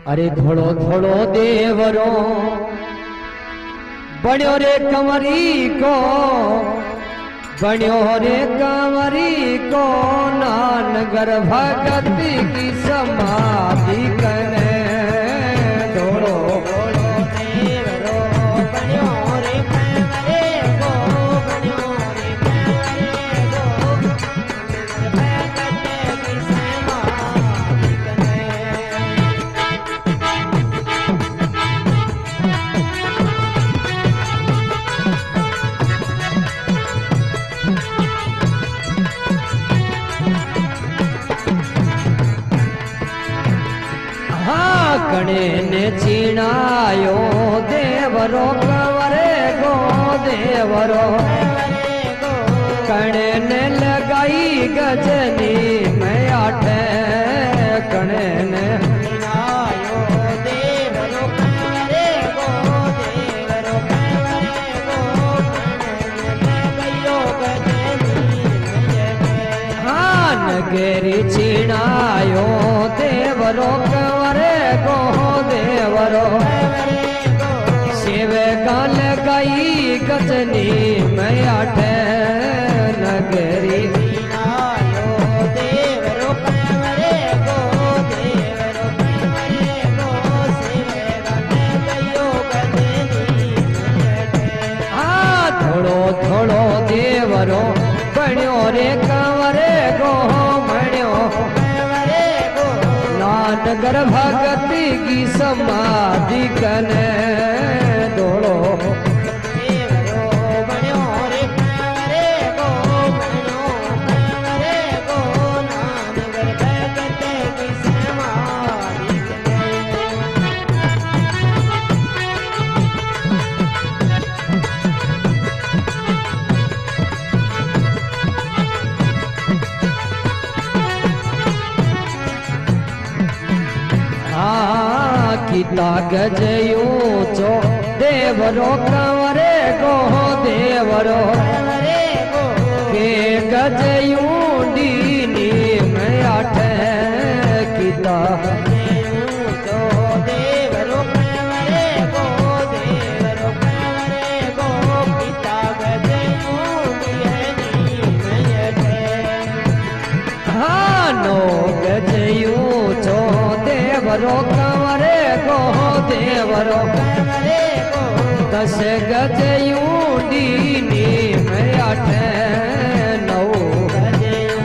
अरे थोड़ो थोड़ो देवरो बण्यो रे कंवरी को, बण्यो रे कंवरी को, नानगर भगती की समाधि कने। थोड़ो थोड़ो देवरो बण्यो रे कंवरी को, बण्यो रे कंवरी को, भगती की समाधि कने। कणे ने चीणायो देवरो कंवरे गो, देवरो कणे ने लगाई गजनी मैं आठे। कणे ने चीणायो देवरो कंवरे गो, देवरो कंवरे गो, कणे ने लगायो गजनी। हाँ नगेरी चीणायो देवरो कंवरे गो, देवरो शिव गाल गाई गजनी मैं आठे। नगरी आयो देवरो कंवरे गो, देवरो कंवरे गो, शिव गाल गायो गजनी मैं आठे। थोड़ो थोड़ो देवरो बण्यो रे कंवरे गो, बण्यो नानगर भगती की समाधि कने। दौड़ो देवरो बण्यो रे कंवरे गो, बण्यो कंवरे गो, नानगर भगती की समाधि कने। गीता गजयो चो देवरो कंवरे गो, देवरो के गजयू दीनी मैं आठे। गीता चो देवरो कंवरे गो, देवरो कंवरे गो, गीता गजयू दीनी मैं आठे। हाँ नो गजयू चो देवरो कंवरे गो, देवरो कंवरे गो, दस गजयू दीनी मैं आठे। नौ गजयू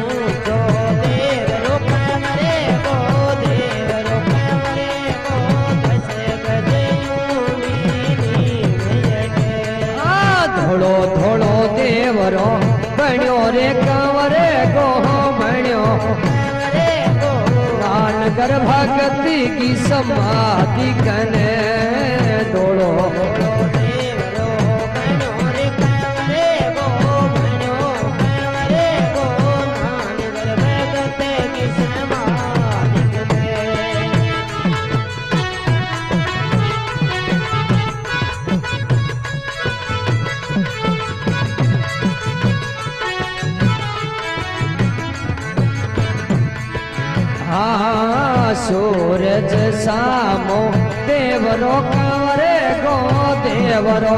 चो देवरो कंवरे गो, देवरो कंवरे गो, दस गजयू दीनी मैं आठे। थोड़ो थोड़ो देवरो बण्यो रे कंवरे गो, बण्यो नानगर भगती की समाधि कने। दौड़ो देवरो बण्यो रे कंवरे गो, बण्यो कंवरे गो, नानगर भगती की समाधि कने। हाँ सूरज सामो देवरो कंवरे गो, देवरो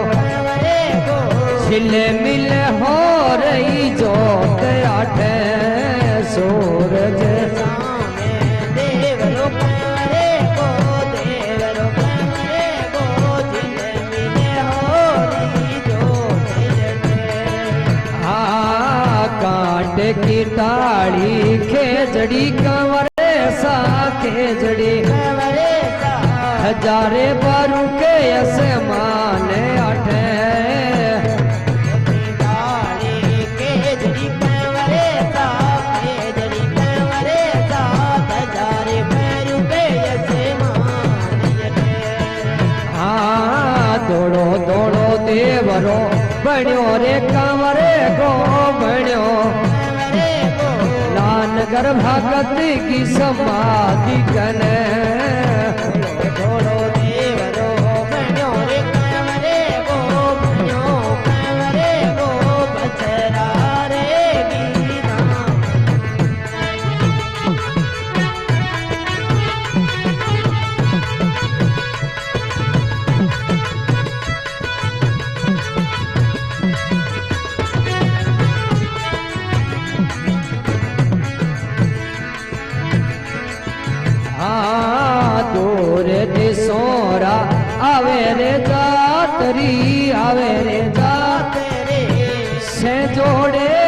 छिले मिले हो रही जोत आठे। सूरज सामे देवरो कंवरे गो, देवरो कंवरे गो, छिले मिले हो रही जोत आठे। हाँ कांट की ताड़ी खेजड़ी कंवर सा खेजड़ी हजारे बारू के असमान आठे। हाँ दौड़ो दौड़ो देवरो बण्यो रे कंवरे गो, बण्यो नानगर भगती की समाधि कने। दौड़ो देवरो बण्यो रे कंवरे गो, बण्यो कंवरे गो, बछरा रे गीना। જોડે